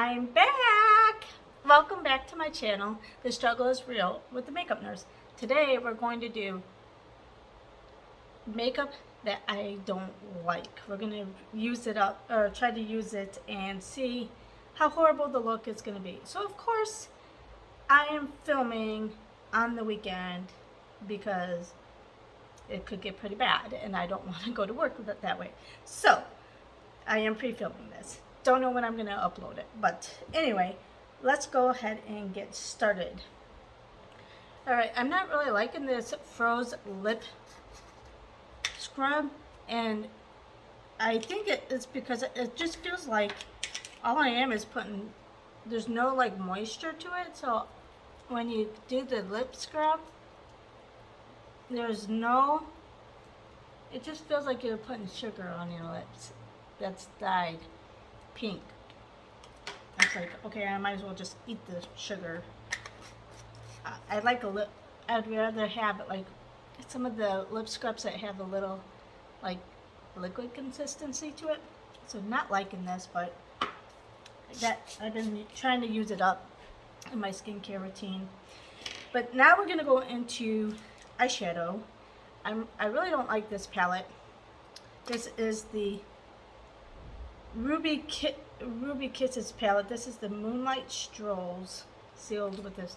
I'm back! Welcome back to my channel, The Struggle is Real with the Makeup Nurse. Today we're going to do makeup that I don't like. We're going to use it up, or try to use it and see how horrible the look is going to be. So of course, I am filming on the weekend because it could get pretty bad and I don't want to go to work with it that way. So, I am pre-filming this. Don't know when I'm going to upload it. But anyway, let's go ahead and get started. Alright, I'm not really liking this Froze Lip Scrub. And I think it's because it just feels like all I am is putting, there's no like moisture to it. So when you do the lip scrub, there's no, it just feels like you're putting sugar on your lips that's dyed pink. It's like, okay, I might as well just eat the sugar. I like a lip, I'd rather have it like some of the lip scrubs that have a little like liquid consistency to it. So not liking this, but that I've been trying to use it up in my skincare routine. But now we're gonna go into eyeshadow. I really don't like this palette. This is the Ruby Kisses palette. This is the Moonlight Strolls sealed with this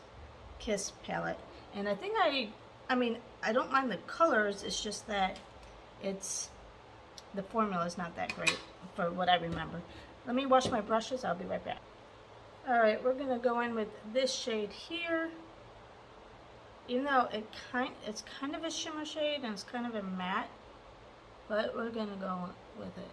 Kiss palette. And I think I mean, I don't mind the colors. It's just that the formula is not that great for what I remember. Let me wash my brushes. I'll be right back. Alright, we're going to go in with this shade here. Even though it's kind of a shimmer shade and it's kind of a matte, but we're going to go with it.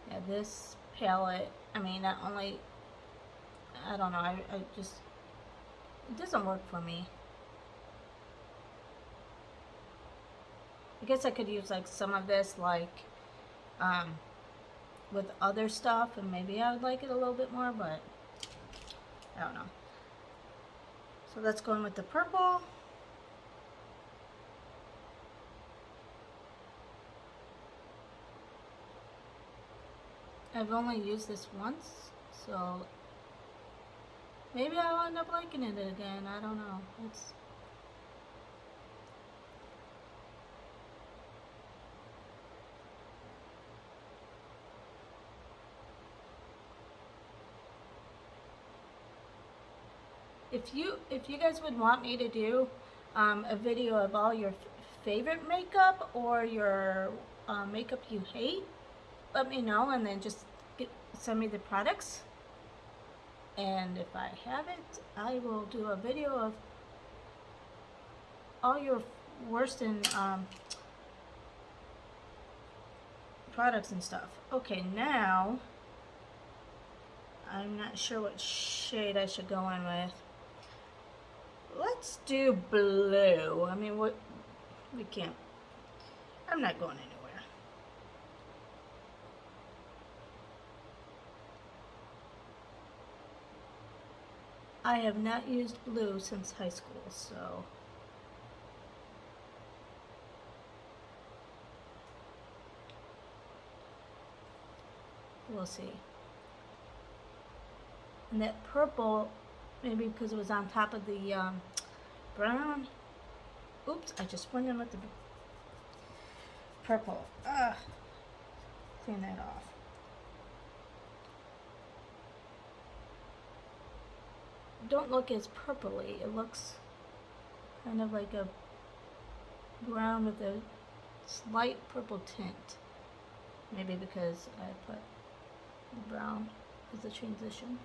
Yeah, this palette, I mean, not only, I don't know, I just, it doesn't work for me. I guess I could use like some of this like with other stuff and maybe I would like it a little bit more, but I don't know. So let's go in with the purple. I've only used this once, so maybe I'll end up liking it again. I don't know. If you guys would want me to do a video of all your favorite makeup or your makeup you hate, let me know and then just send me the products. And if I have it, I will do a video of all your worst in products and stuff. Okay, now I'm not sure what shade I should go in with. Let's do blue. I mean, what, we can't, I'm not going anywhere. I have not used blue since high school, so we'll see. And that purple, maybe because it was on top of the brown. Oops, I just went in with the purple. Clean that off. Don't look as purpley. It looks kind of like a brown with a slight purple tint. Maybe because I put the brown as a transition.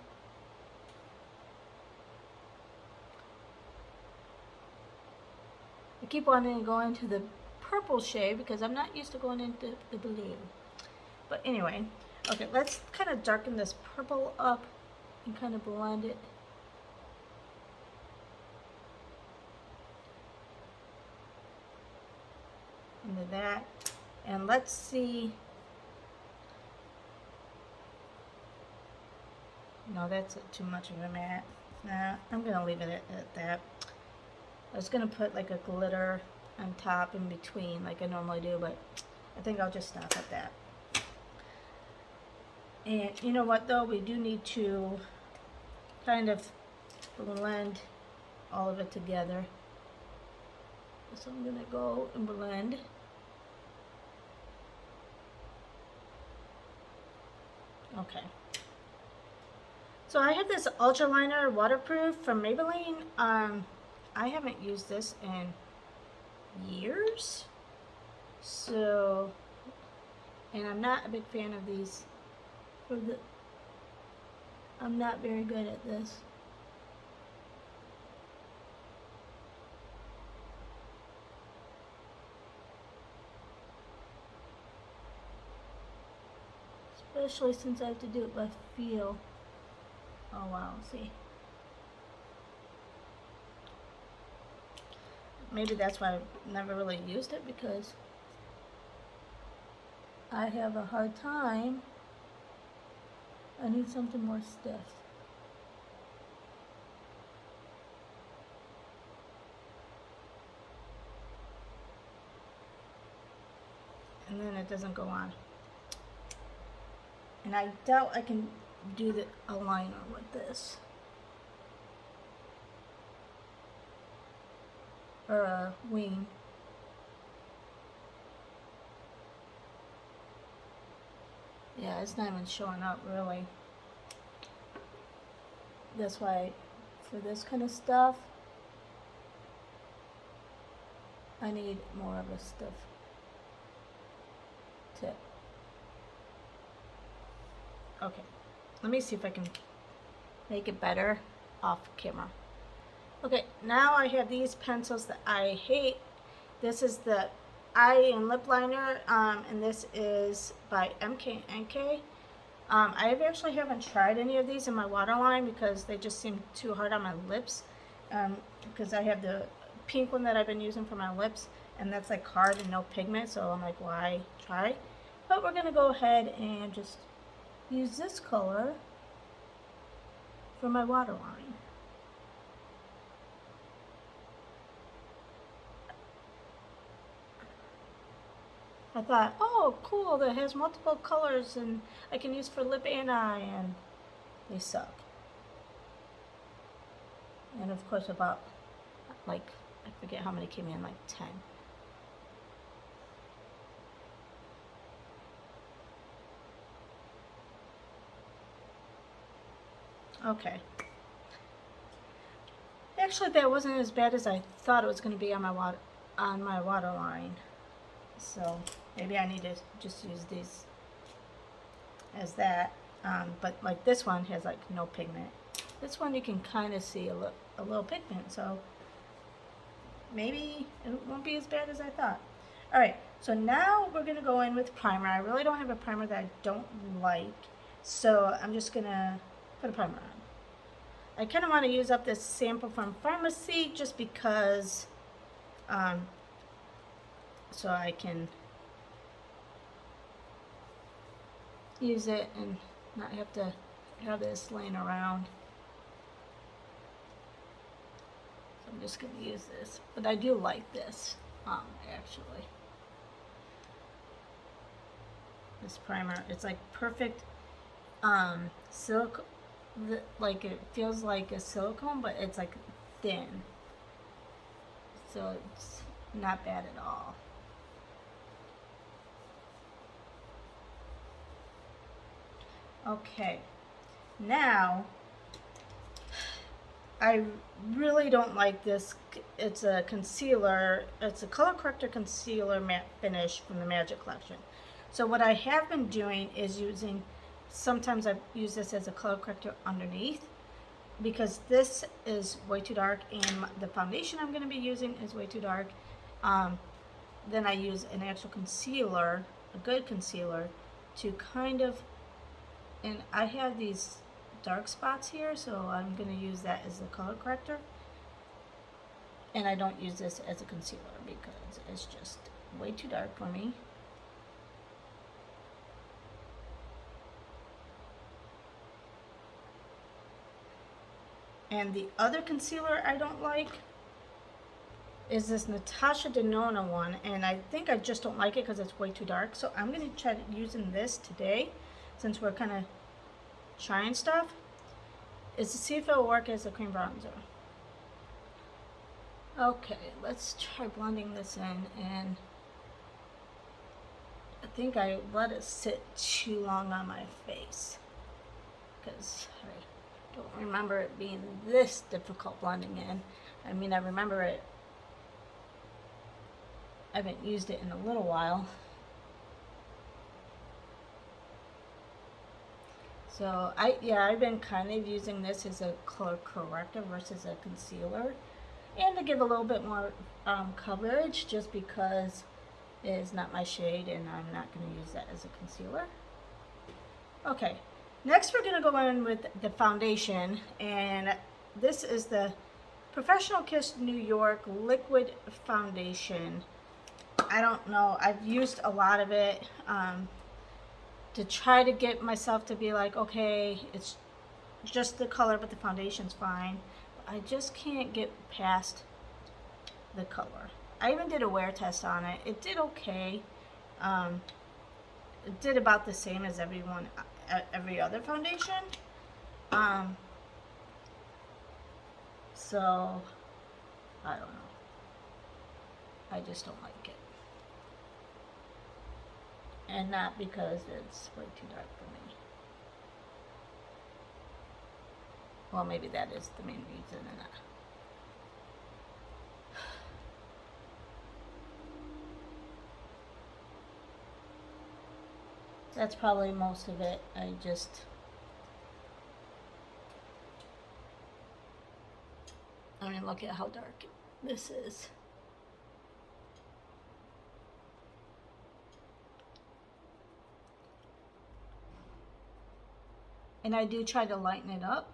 I keep wanting to go into the purple shade because I'm not used to going into the blue. But anyway, okay, let's kind of darken this purple up and kind of blend it. Into that. And let's see No, that's too much of a matte. Nah, I'm gonna leave it at that. I was gonna put like a glitter on top in between like I normally do, but I think I'll just stop at that. And you know what though, we do need to kind of blend all of it together. So I'm gonna go and blend. Okay. So I have this Ultra Liner waterproof from Maybelline. I haven't used this in years. So, and I'm not a big fan of these. I'm not very good at this. Especially since I have to do it by feel. Oh wow, see. Maybe that's why I've never really used it, because I have a hard time. I need something more stiff. And then it doesn't go on. And I doubt I can do the eyeliner with this. Or a wing. Yeah, it's not even showing up really. That's why for this kind of stuff, I need more of a stiff tip. Okay, let me see if I can make it better off camera. Okay, now I have these pencils that I hate. This is the eye and lip liner, and this is by MKNK. I actually haven't tried any of these in my waterline because they just seem too hard on my lips. Because I have the pink one that I've been using for my lips, and that's like hard and no pigment, so I'm like, why try? But we're gonna go ahead and just use this color for my waterline. I thought, oh, cool, that has multiple colors and I can use for lip and eye, and they suck. And of course about, like, I forget how many came in, like 10. Okay. Actually, that wasn't as bad as I thought it was going to be on my waterline. So maybe I need to just use these as that. But like this one has like no pigment. This one you can kind of see a little pigment. So maybe it won't be as bad as I thought. All right. So now we're gonna go in with primer. I really don't have a primer that I don't like, so I'm just gonna put a primer on. I kind of want to use up this sample from Pharmacy just because, so I can use it and not have to have this laying around. So I'm just going to use this, but I do like this, actually. This primer, it's like perfect, silk. Like it feels like a silicone, but it's like thin, so it's not bad at all. Okay, now I really don't like this. It's a concealer. It's a color corrector concealer matte finish from the Magic Collection. So what I have been doing is using, sometimes I use this as a color corrector underneath because this is way too dark and the foundation I'm going to be using is way too dark. Then I use an actual concealer, a good concealer, to kind of, and I have these dark spots here, so I'm going to use that as a color corrector. And I don't use this as a concealer because it's just way too dark for me. And the other concealer I don't like is this Natasha Denona one, and I think I just don't like it because it's way too dark. So I'm going to try using this today, since we're kind of trying stuff, is to see if it'll work as a cream bronzer. Okay, let's try blending this in, and I think I let it sit too long on my face because I don't remember it being this difficult blending in. I mean, I remember it. I haven't used it in a little while. So I've been kind of using this as a color corrector versus a concealer, and to give a little bit more coverage, just because it is not my shade and I'm not going to use that as a concealer. Okay, next we're going to go in with the foundation, and this is the Professional Kiss New York Liquid Foundation. I don't know, I've used a lot of it to try to get myself to be like, okay, it's just the color, but the foundation's fine. But I just can't get past the color. I even did a wear test on it. It did okay. It did about the same as every other foundation. So I don't know. I just don't like it. And not because it's way too dark for me. Well, maybe that is the main reason. And that's probably most of it. I mean, look at how dark this is. And I do try to lighten it up.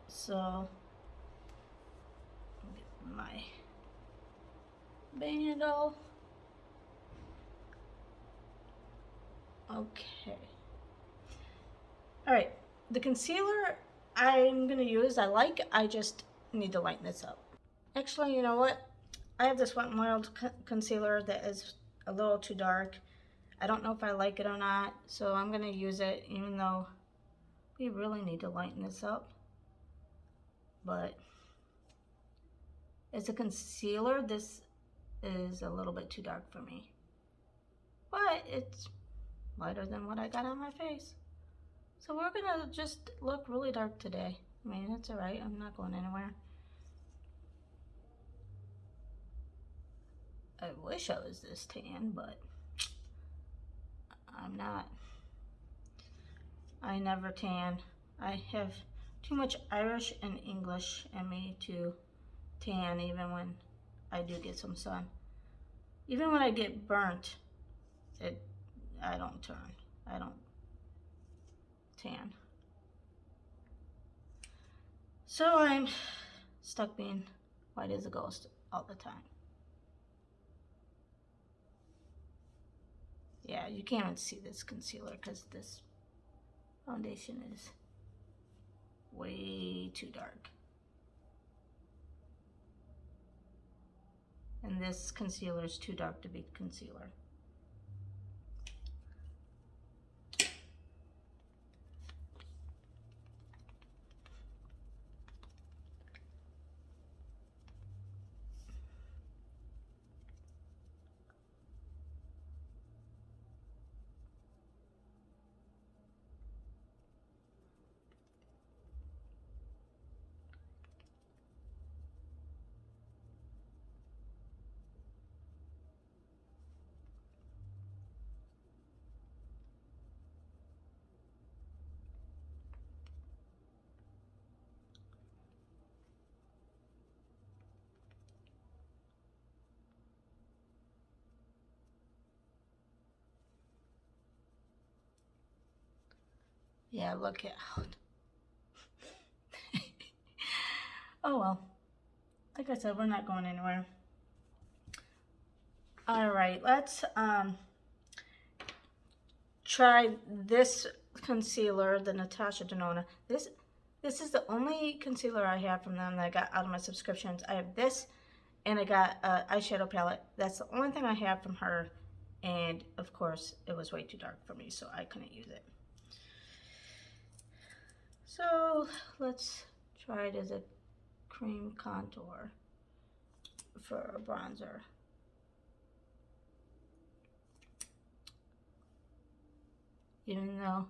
So, get my bandle. Okay. All right, the concealer I'm gonna use, I just need to lighten this up. Actually, you know what? I have this Wet n Wild concealer that is a little too dark. I don't know if I like it or not, so I'm gonna use it, even though we really need to lighten this up. But as a concealer, this is a little bit too dark for me. But it's lighter than what I got on my face. So we're gonna just look really dark today. I mean, it's alright, I'm not going anywhere. I wish I was this tan, but I'm not. I never tan. I have too much Irish and English in me to tan, even when I do get some sun. Even when I get burnt, I don't turn. I don't tan. So I'm stuck being white as a ghost all the time. Yeah, you can't even see this concealer because this foundation is way too dark. And this concealer is too dark to be concealer. Yeah, look at how. Oh well. Like I said, we're not going anywhere. All right, let's try this concealer, the Natasha Denona. This is the only concealer I have from them that I got out of my subscriptions. I have this, and I got an eyeshadow palette. That's the only thing I have from her, and of course it was way too dark for me, so I couldn't use it. So let's try it as a cream contour for a bronzer. Even though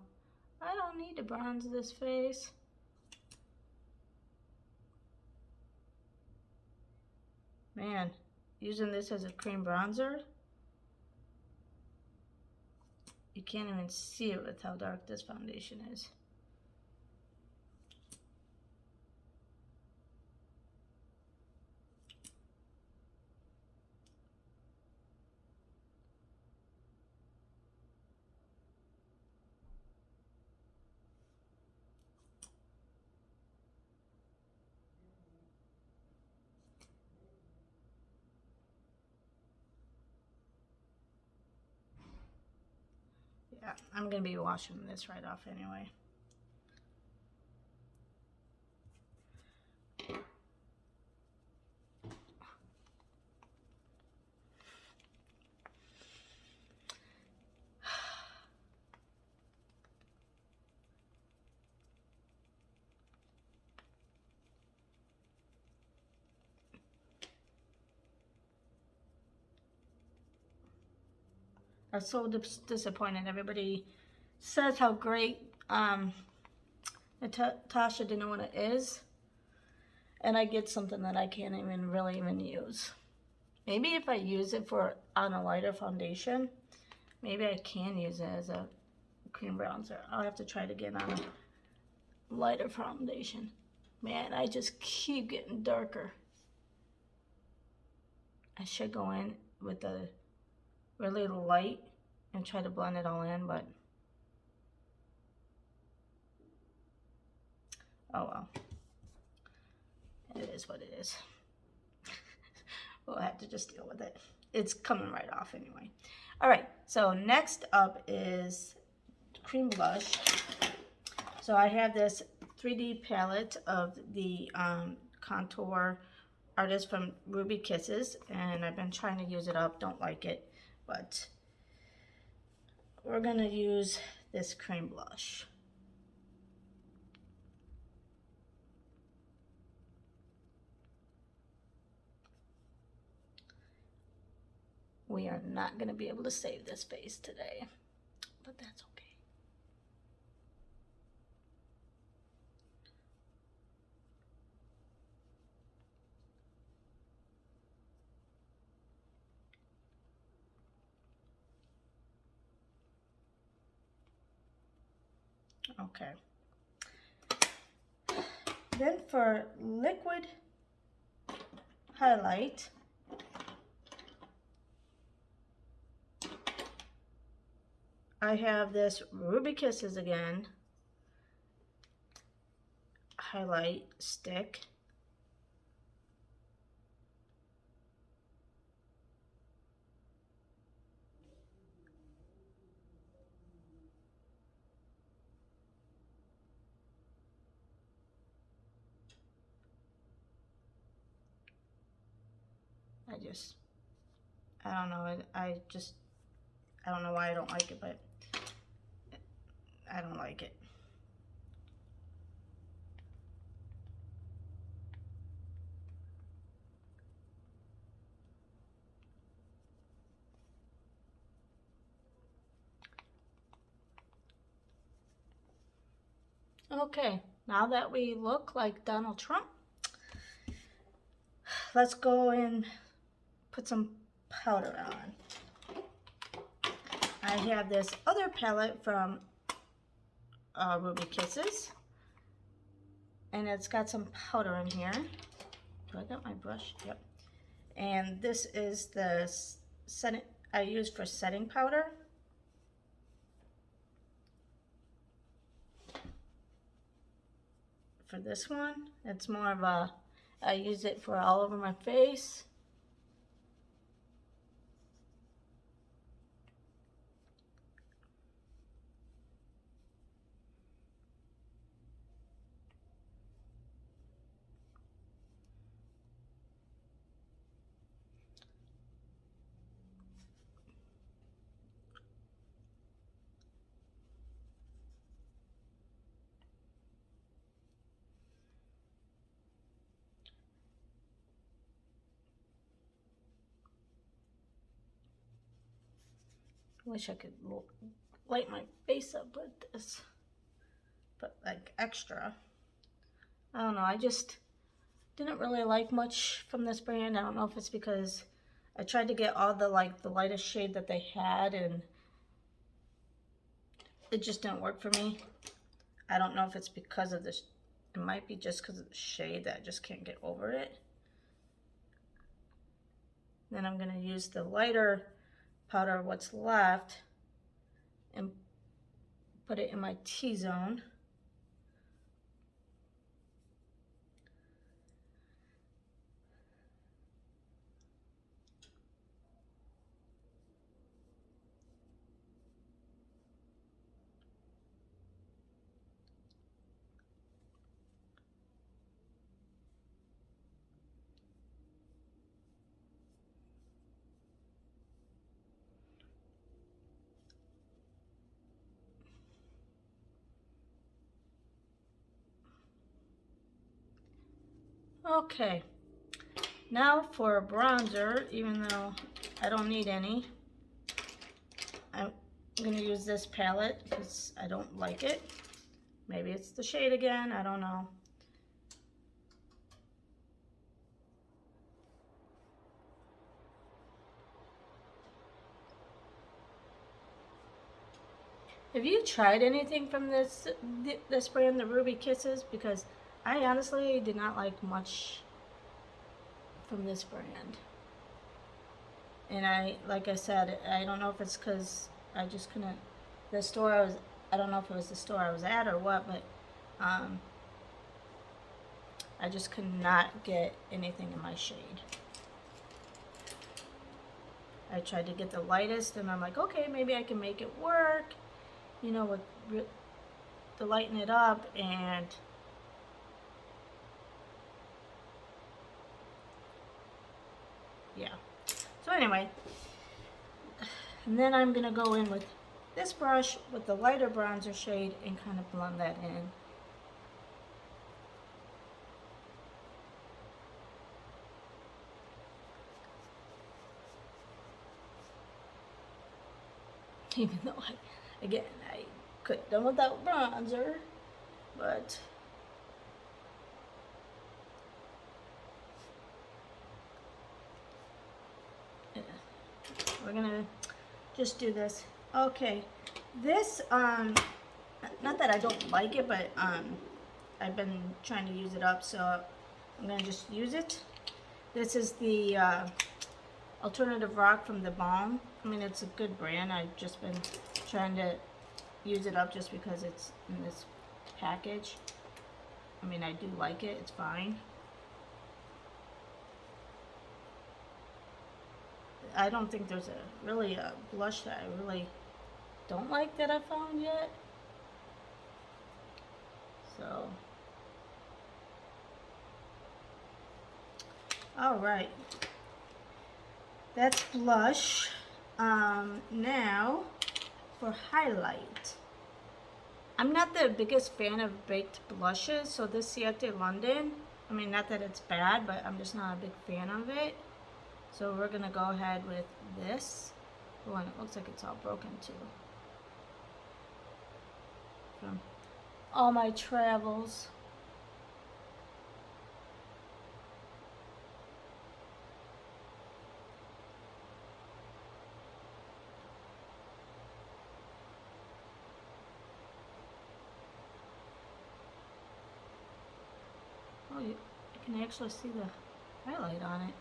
I don't need to bronze this face. Man, using this as a cream bronzer, you can't even see it with how dark this foundation is. Yeah, I'm gonna be washing this right off anyway. I'm so disappointed. Everybody says how great Natasha Denona is, and I get something that I can't even really use. Maybe if I use it on a lighter foundation, maybe I can use it as a cream bronzer. I'll have to try it again on a lighter foundation. Man, I just keep getting darker. I should go in with a really light and try to blend it all in, but oh well. It is what it is. We'll have to just deal with it. It's coming right off anyway. All right, so next up is cream blush. So I have this 3D palette of the contour artist from Ruby Kisses, and I've been trying to use it up. Don't like it, but we're gonna use this cream blush. We are not gonna be able to save this face today, but that's okay. Then for liquid highlight, I have this Ruby Kisses again highlight stick. I don't know, I don't know why I don't like it, but I don't like it. Okay, now that we look like Donald Trump, let's go and put some powder on. I have this other palette from Ruby Kisses, and it's got some powder in here. Do I got my brush? Yep. And this is the setting I use for setting powder. For this one, it's more of a, I use it for all over my face. Wish I could light my face up with this, but like extra. I don't know, I just didn't really like much from this brand. I don't know if it's because I tried to get all the like the lightest shade that they had and it just didn't work for me. I don't know if it's because of this. It might be just because of the shade that I just can't get over it. Then I'm going to use the lighter powder, what's left, and put it in my T-zone. Okay, now for a bronzer, even though I don't need any, I'm going to use this palette because I don't like it. Maybe it's the shade again, I don't know. Have you tried anything from this brand, the Ruby Kisses? Because I honestly did not like much from this brand. And like I said, I don't know if it's because I just couldn't, I don't know if it was the store I was at or what, but I just could not get anything in my shade. I tried to get the lightest and I'm like, okay, maybe I can make it work, you know, to lighten it up, and yeah. So anyway, and then I'm gonna go in with this brush with the lighter bronzer shade and kind of blend that in. Even though I could have done without bronzer, but yeah, we're gonna just do this. Okay, this not that I don't like it, but I've been trying to use it up, so I'm gonna just use it. This is the Alternative Rock from the Balm. I mean, it's a good brand. I've just been trying to use it up just because it's in this package. I mean, I do like it. It's fine. I don't think there's really a blush that I really don't like that I found yet. So, all right. That's blush. Now for highlight. I'm not the biggest fan of baked blushes, so this Siete London, I mean, not that it's bad, but I'm just not a big fan of it. So we're gonna go ahead with this. Oh, and it looks like it's all broken too. From all my travels. Oh, you can actually see the highlight on it.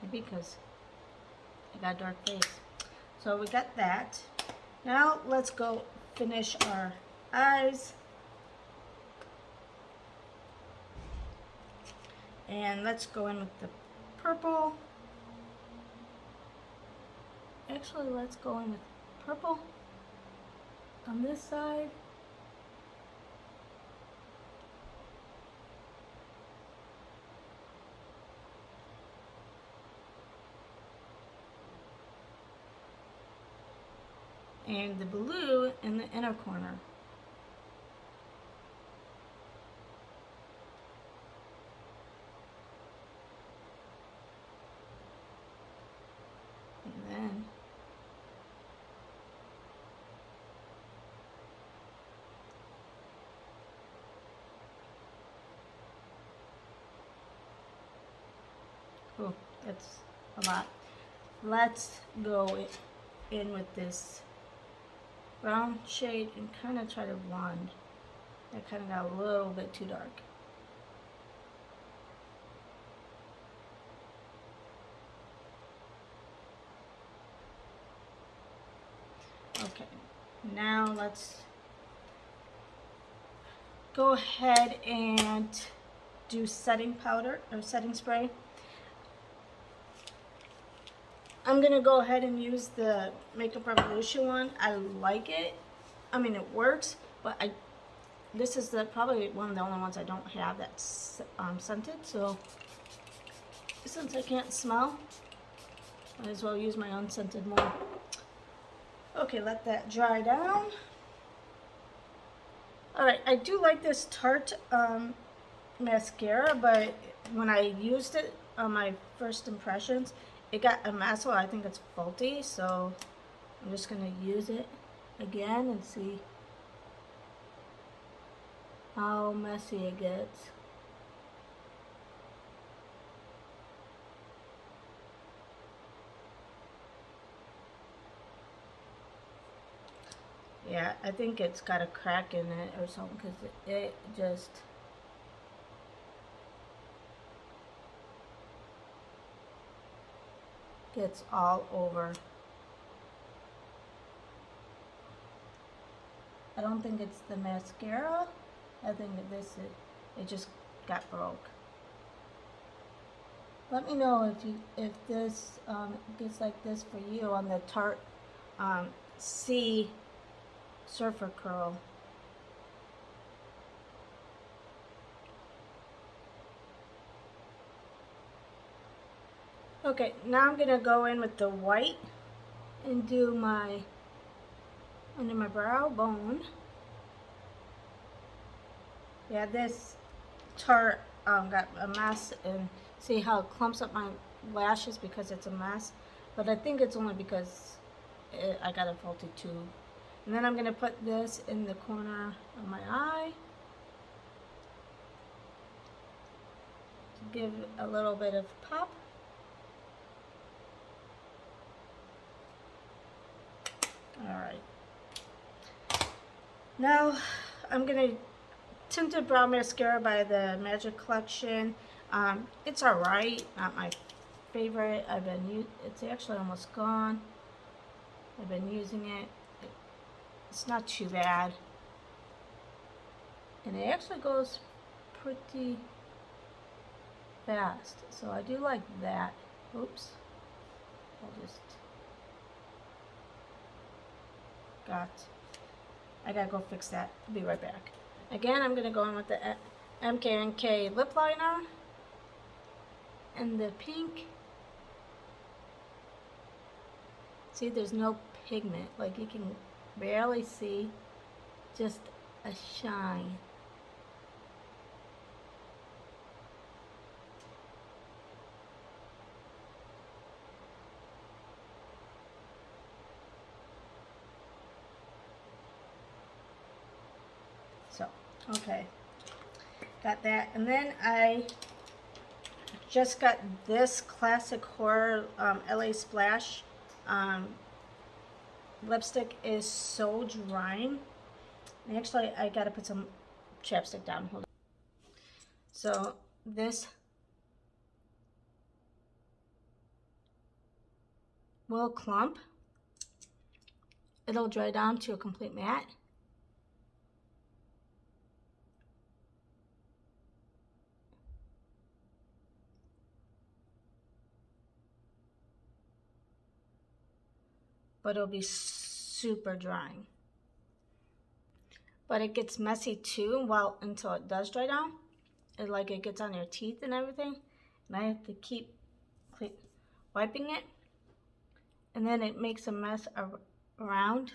Maybe because I got a dark face. So we got that. Now let's go finish our eyes. And let's go in with the purple. Actually, let's go in with purple on this side. And the blue in the inner corner. And then Oh, that's a lot. Let's go in with this brown shade and kind of try to blend. That kind of got a little bit too dark. Okay, now let's go ahead and do setting powder or setting spray. I'm gonna go ahead and use the Makeup Revolution one. I like it. I mean, it works, but this is probably one of the only ones I don't have that's scented. So since I can't smell, might as well use my unscented one. Okay, let that dry down. All right, I do like this Tarte mascara, but when I used it on my first impressions, it got a mess, so I think it's faulty. So I'm just gonna use it again and see how messy it gets. Yeah, I think it's got a crack in it or something because it just gets all over. I don't think it's the mascara. I think that it just got broke. Let me know if this gets like this for you on the Tarte C Surfer Curl. Okay, now I'm gonna go in with the white and do my under my brow bone. Yeah, this Tarte got a mess, and see how it clumps up my lashes because it's a mess. But I think it's only because I got a faulty tube. And then I'm going to put this in the corner of my eye to give a little bit of pop. Alright. Now I'm going to Tinted Brow Mascara by the Magic Collection. It's alright, not my favorite. It's actually almost gone. I've been using it. It's not too bad. And it actually goes pretty fast. So I do like that. Oops. I gotta go fix that. I'll be right back. Again, I'm gonna go in with the MKNK lip liner and the pink. See, there's no pigment. Like, you can barely see just a shine. So, okay, got that. And then I just got this Classic Horror LA Splash lipstick. Is so drying. And actually, I gotta put some chapstick down. Hold on. So this will clump. It'll dry down to a complete matte. But it'll be super drying. But it gets messy too, until it does dry down. It gets on your teeth and everything. And I have to keep wiping it. And then it makes a mess around.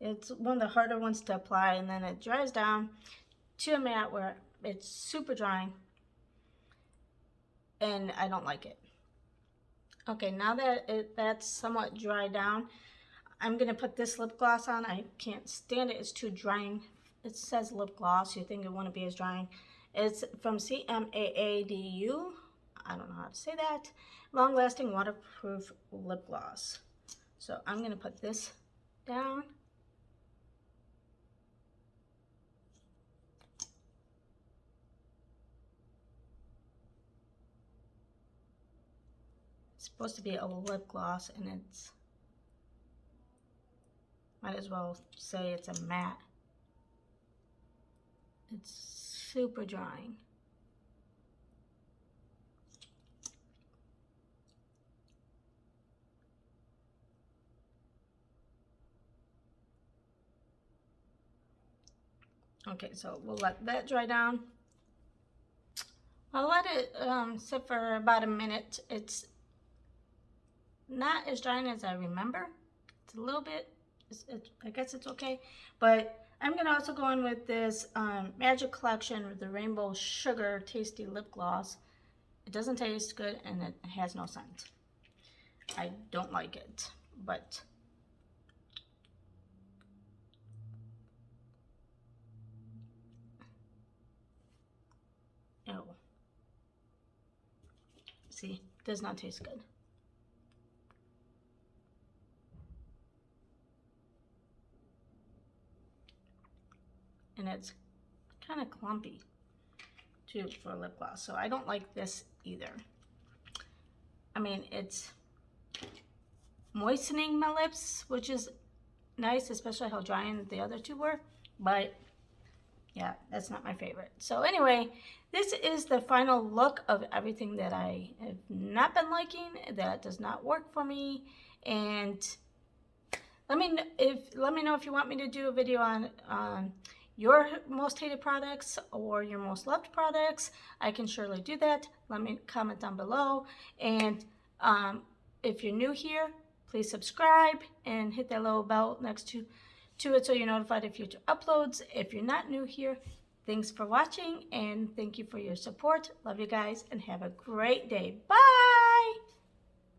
It's one of the harder ones to apply, and then it dries down to a matte where it's super drying. And I don't like it. Okay, now that that's somewhat dried down, I'm gonna put this lip gloss on. I can't stand it, it's too drying. It says lip gloss, you think it wouldn't be as drying. It's from CMAADU. I don't know how to say that. Long lasting waterproof lip gloss. So I'm going to put this down. It's supposed to be a lip gloss, and it's, might as well say it's a matte. It's super drying. Okay, so we'll let that dry down. I'll let it sit for about a minute. It's not as drying as I remember. It's a little bit, I guess it's okay. But I'm going to also go in with this Magic Collection with the Rainbow Sugar Tasty Lip Gloss. It doesn't taste good and it has no scent. I don't like it, but oh, see, does not taste good. And it's kind of clumpy too for a lip gloss, so I don't like this either. I mean, it's moistening my lips, which is nice, especially how drying the other two were, but yeah, that's not my favorite. So anyway, this is the final look of everything that I have not been liking, that does not work for me. And let me know if you want me to do a video on your most hated products or your most loved products. I can surely do that. Let me comment down below. And if you're new here, please subscribe and hit that little bell next to it so you're notified of future uploads. If you're not new here, thanks for watching and thank you for your support. Love you guys and have a great day. Bye!